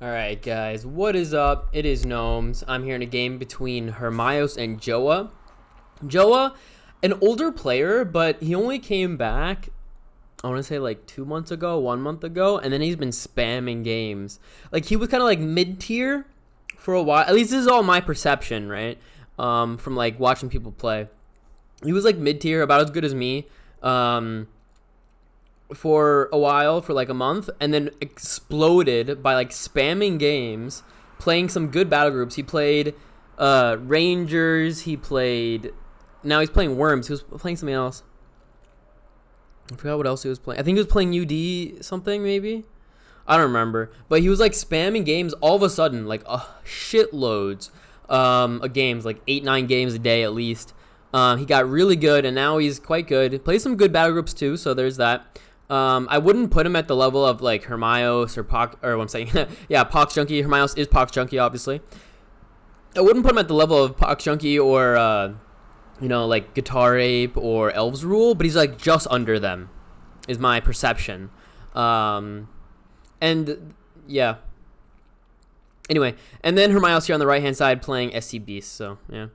Alright guys, what is up? It is Gnomes. I'm here in a game between Hermios and Joa. Joa, an older player, but he only came back, I want to say like 2 months ago, 1 month ago, and then he's been spamming games. Like he was kind of like mid-tier for a while. At least this is all my perception, right? From like watching people play. He was like mid-tier, about as good as me. For a while, for like a month, and then exploded by like spamming games, playing some good battle groups. He played Rangers, now he's playing Worms. He was playing something else. I forgot what else he was playing. I think he was playing UD something, maybe. I don't remember. But he was like spamming games all of a sudden, like shitloads of games, like 8-9 games a day at least. He got really good, and now he's quite good. He plays some good battle groups too, so there's that. I wouldn't put him at the level of like Hermios or what I'm saying, yeah, PoxJunkie. Hermios is PoxJunkie, obviously. I wouldn't put him at the level of PoxJunkie or like Guitar Ape or Elves Rule, but he's like just under them, is my perception. And yeah. Anyway, and then Hermios here on the right hand side playing SC Beast. So yeah.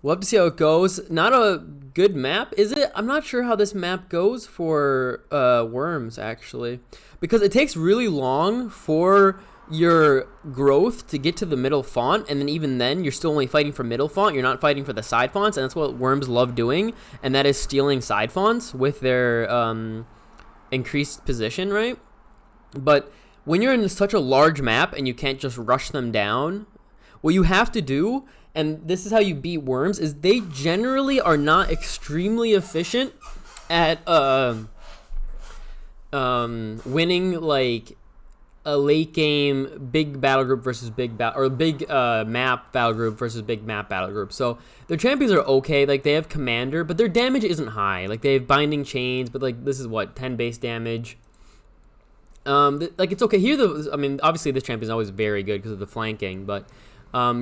We'll have to see how it goes. Not a good map, is it? I'm not sure how this map goes for Worms, actually. Because it takes really long for your growth to get to the middle font, and then even then, you're still only fighting for middle font. You're not fighting for the side fonts, and that's what Worms love doing, and that is stealing side fonts with their increased position, right? But when you're in such a large map and you can't just rush them down, what you have to do, and this is how you beat Worms, is they generally are not extremely efficient at winning like a late game big battle group versus big map battle group versus big map battle group. So their champions are okay, like they have commander, but their damage isn't high. Like they have binding chains, but like this is what 10 base damage. Like it's okay here. Obviously this champion is always very good because of the flanking, but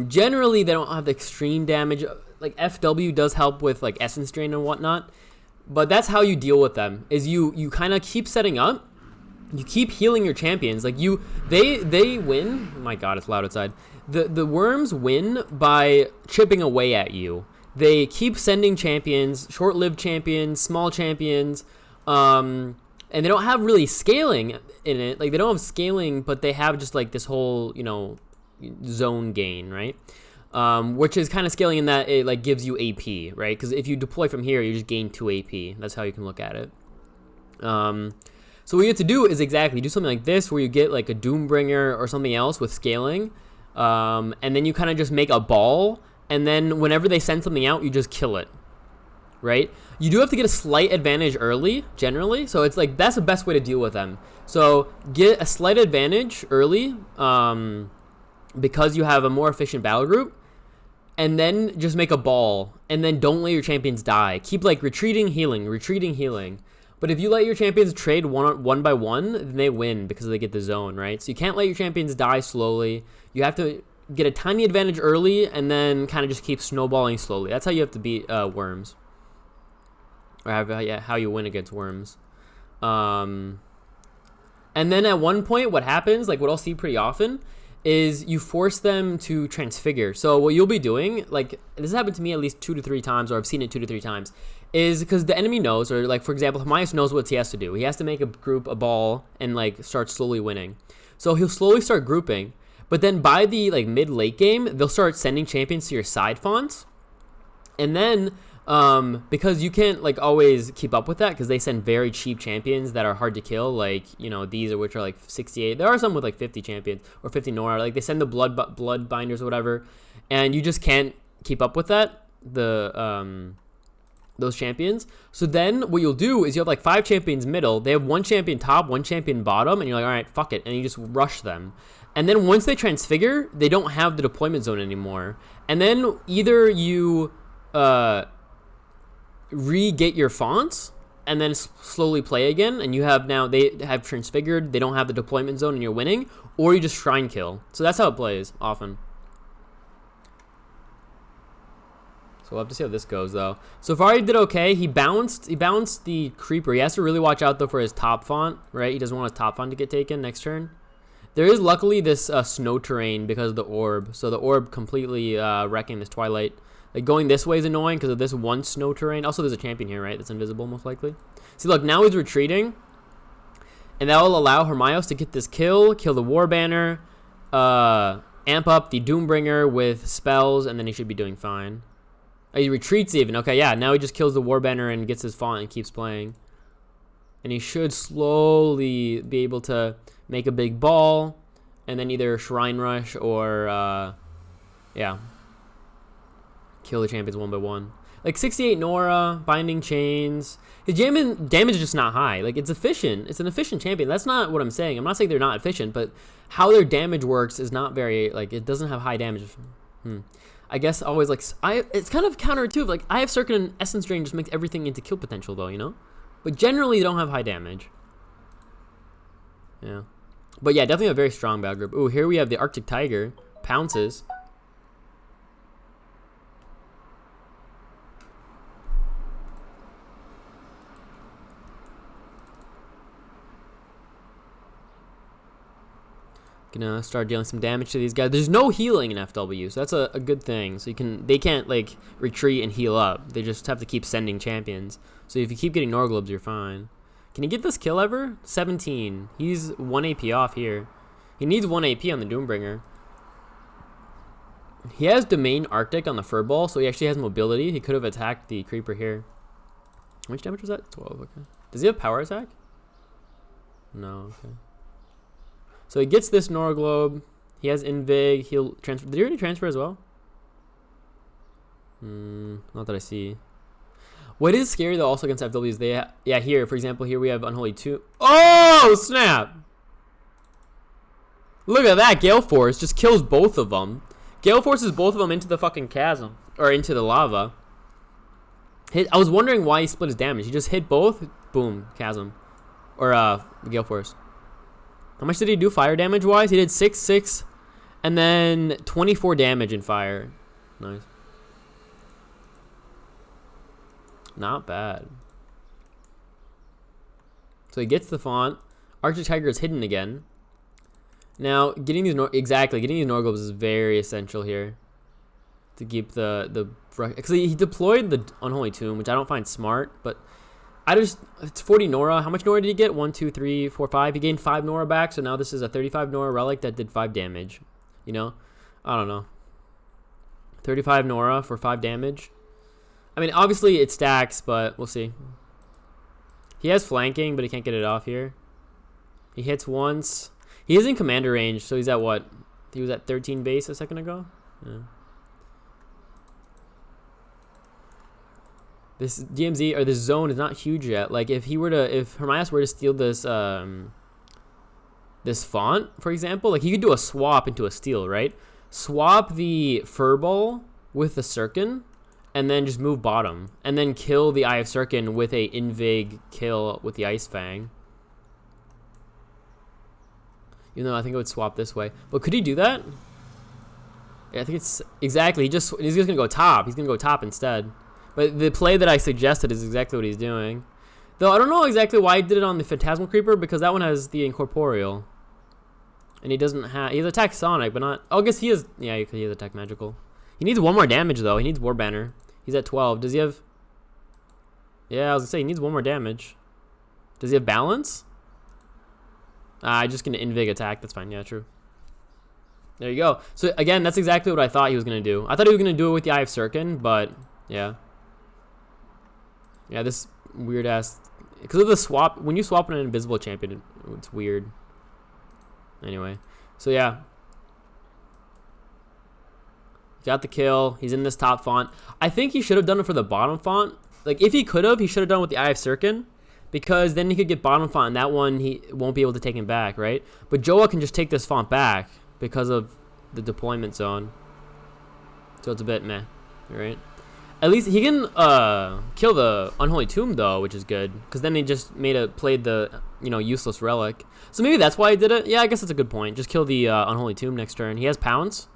generally they don't have the extreme damage. Like FW does help with like essence drain and whatnot, but that's how you deal with them, is you kind of keep setting up, you keep healing your champions. Like they win. Oh my god, it's loud outside. The Worms win by chipping away at you. They keep sending champions, short-lived champions, small champions, and they don't have really scaling in it. Like they don't have scaling, but they have just like this whole zone gain, right? Which is kind of scaling in that it like gives you AP, right? Because if you deploy from here, you just gain 2 AP. That's how you can look at it. So what you have to do is do something like this, where you get like a Doombringer or something else with scaling, and then you kind of just make a ball, and then whenever they send something out, you just kill it, right? You do have to get a slight advantage early, generally, so it's like that's the best way to deal with them. So get a slight advantage early, because you have a more efficient battle group, and then just make a ball, and then don't let your champions die. Keep like retreating, healing. But if you let your champions trade one by one, then they win because they get the zone, right? So you can't let your champions die slowly. You have to get a tiny advantage early, and then kind of just keep snowballing slowly. That's how you have to beat Worms, or how you win against Worms. And then at one point, what happens, like what I'll see pretty often, is you force them to transfigure. So what you'll be doing, like this has happened to me at least 2 to 3 times, or I've seen it 2 to 3 times, is because the enemy knows, or like for example, Hermias knows what he has to do. He has to make a group, a ball, and like start slowly winning. So he'll slowly start grouping, but then by the like mid-late game, they'll start sending champions to your side fonts, and then because you can't like always keep up with that, because they send very cheap champions that are hard to kill, like these, which are like 68. There are some with like 50 champions or 50 Nora. Like they send the blood binders or whatever, and you just can't keep up with that, those champions. So then what you'll do is you have like 5 champions middle. They have 1 champion top, 1 champion bottom, and you're like, all right, fuck it, and you just rush them. And then once they transfigure, they don't have the deployment zone anymore. And then either you re-get your fonts and then slowly play again, and they have transfigured, they don't have the deployment zone, and you're winning, or you just shrine kill. So that's how it plays often. So we'll have to see how this goes, though. So far he did okay. He bounced the creeper. He has to really watch out though for his top font, right? He doesn't want his top font to get taken next turn. There is luckily this snow terrain because of the orb. So the orb completely wrecking this Twilight. Like going this way is annoying because of this one snow terrain. Also, there's a champion here, right? That's invisible most likely. See, look, now he's retreating. And that will allow Hermios to get this kill the War Banner, amp up the Doombringer with spells, and then he should be doing fine. Oh, he retreats even. Okay, yeah, now he just kills the War Banner and gets his font and keeps playing. And he should slowly be able to make a big ball, and then either Shrine Rush or, yeah, kill the champions one by one. Like 68 Nora, Binding Chains. His damage is just not high. Like, it's efficient. It's an efficient champion. That's not what I'm saying. I'm not saying they're not efficient, but how their damage works is not very, like, it doesn't have high damage. I guess always, like, it's kind of counterintuitive. Like, I have Circuit and Essence Drain just makes everything into kill potential, though, you know? But generally, they don't have high damage. Yeah. But yeah, definitely a very strong battle group. Ooh, here we have the Arctic Tiger. Pounces. Gonna start dealing some damage to these guys. There's no healing in FW, so that's a good thing. So they can't like retreat and heal up. They just have to keep sending champions. So if you keep getting Norglobes, you're fine. Can he get this kill ever? 17. He's 1 AP off here. He needs 1 AP on the Doombringer. He has Domain Arctic on the Furball, so he actually has mobility. He could have attacked the Creeper here. How much damage was that? 12, okay. Does he have power attack? No, okay. So he gets this Norglobe. He has Invig. He'll transfer. Did he already transfer as well? Not that I see. What is scary though also against FW is yeah, here, for example, here we have Unholy 2. Oh, snap! Look at that. Gale Force just kills both of them. Gale forces both of them into the fucking chasm. Or into the lava. I was wondering why he split his damage. He just hit both. Boom. Chasm. Or Gale Force. How much did he do fire damage wise? He did 6, 6, and then 24 damage in fire. Nice. Not bad. So he gets the font. Arctic Tiger is hidden again. Now, getting these Norglobes is very essential here to keep because he deployed the Unholy Tomb, which I don't find smart, but it's 40 Nora. How much Nora did he get? 1, 2, 3, 4, 5. He gained 5 Nora back, so now this is a 35 Nora relic that did 5 damage. You know? I don't know. 35 Nora for 5 damage. I mean, obviously it stacks, but we'll see. He has flanking, but he can't get it off here. He hits once. He is in commander range, so he's at what? He was at 13 base a second ago? Yeah. This DMZ or this zone is not huge yet. Like if Hermias were to steal this this font, for example, like he could do a swap into a steal, right? Swap the Furball with the Sirkin, and then just move bottom, and then kill the Eye of Sirkin with a Invig kill with the Ice Fang. Even though I think it would swap this way, but could he do that? Yeah, I think it's exactly. He's just gonna go top. He's gonna go top instead. But the play that I suggested is exactly what he's doing. Though I don't know exactly why he did it on the Phantasmal Creeper, because that one has the Incorporeal. And he doesn't have... He has Attack Sonic, but not... Oh, I guess he has... Yeah, he has Attack Magical. He needs 1 more damage, though. He needs War Banner. He's at 12. Does he have... Yeah, I was going to say, he needs 1 more damage. Does he have Balance? I'm just going to Invig attack. That's fine. Yeah, true. There you go. So, again, that's exactly what I thought he was going to do. I thought he was going to do it with the Eye of Sirkin, but... Yeah. Yeah, this weird ass, because of the swap. When you swap an invisible champion, it's weird. Anyway, so yeah, got the kill. He's in this top font. I think he should have done it for the bottom font. Like if he could have, he should have done it with the Eye of Sirkin, because then he could get bottom font, and that one he won't be able to take him back, right? But Joa can just take this font back because of the deployment zone. So it's a bit meh, right? At least he can kill the Unholy Tomb though, which is good, because then he just played the useless relic. So maybe that's why he did it. Yeah, I guess that's a good point. Just kill the Unholy Tomb next turn. He has Pounce,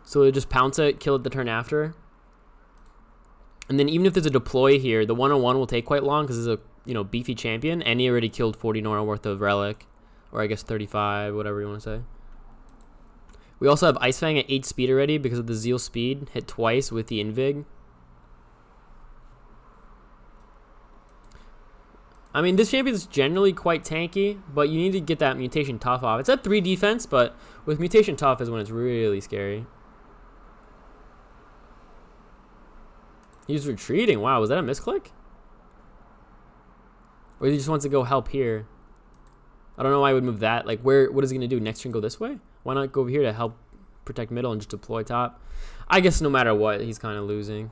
so he'll just pounce it, kill it the turn after. And then even if there's a deploy here, the 1-on-1 will take quite long because it's a beefy champion, and he already killed 40 Nora worth of relic, or I guess 35, whatever you want to say. We also have Ice Fang at 8 speed already because of the Zeal speed. Hit twice with the Invig. I mean, this champion is generally quite tanky, but you need to get that Mutation Tough off. It's at 3 defense, but with Mutation Tough is when it's really scary. He's retreating. Wow, was that a misclick? Or he just wants to go help here. I don't know why I would move that. Like, what is he going to do? Next turn go this way? Why not go over here to help protect middle and just deploy top? I guess no matter what, he's kind of losing.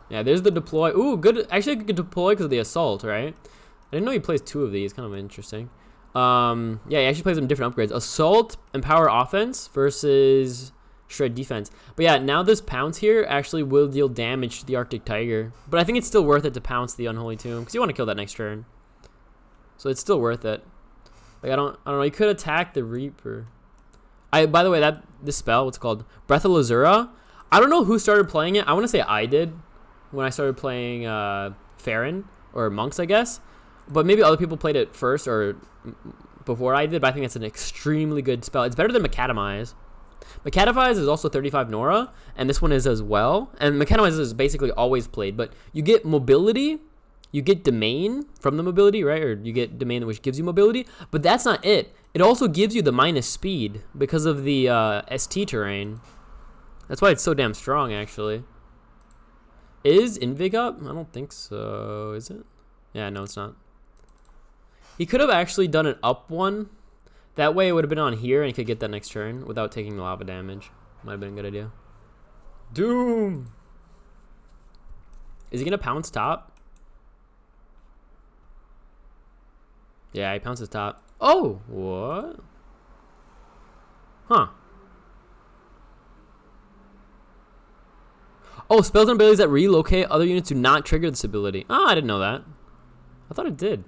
Yeah, there's the deploy. Ooh, good. Actually, I could deploy because of the assault, right? I didn't know he plays 2 of these. Kind of interesting. Yeah, he actually plays them different upgrades. Assault and power offense versus shred defense. But yeah, now this pounce here actually will deal damage to the Arctic Tiger. But I think it's still worth it to pounce the Unholy Tomb because you want to kill that next turn. So it's still worth it. Like I don't know. You could attack the Reaper. By the way, this spell, what's it called? Breath of Lazura. I don't know who started playing it. I want to say I did when I started playing Farron or Monks, I guess. But maybe other people played it first or before I did. But I think it's an extremely good spell. It's better than Macadamize. Macadamize is also 35 Nora, and this one is as well. And Macadamize is basically always played, but you get mobility, you get domain from the mobility, right? Or you get domain which gives you mobility, but that's not it. It also gives you the minus speed because of the ST terrain. That's why it's so damn strong, actually. Is Invig up? I don't think so. Is it? Yeah, no, it's not. He could have actually done an up one. That way it would have been on here and he could get that next turn without taking lava damage. Might have been a good idea. Doom! Is he going to pounce top? Yeah, he pounces top. Oh! What? Huh. Oh, spells and abilities that relocate other units do not trigger this ability. Oh, I didn't know that. I thought it did.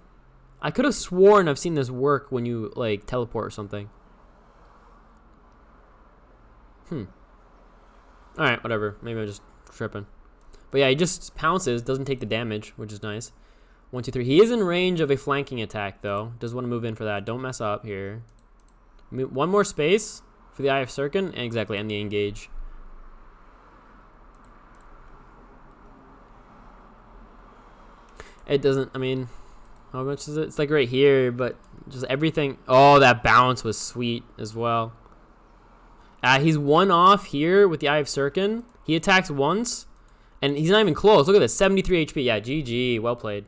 I could have sworn I've seen this work when you, like, teleport or something. Alright, whatever. Maybe I'm just tripping. But yeah, he just pounces, doesn't take the damage, which is nice. 1, 2, 3. He is in range of a flanking attack, though. Does want to move in for that. Don't mess up here. One more space for the Eye of Serkin. And exactly, and the engage. It doesn't, I mean... How much is it? It's like right here, but just everything. Oh, that bounce was sweet as well. He's 1 off here with the Eye of Serkin. He attacks once, and he's not even close. Look at this, 73 HP. Yeah, GG. Well played.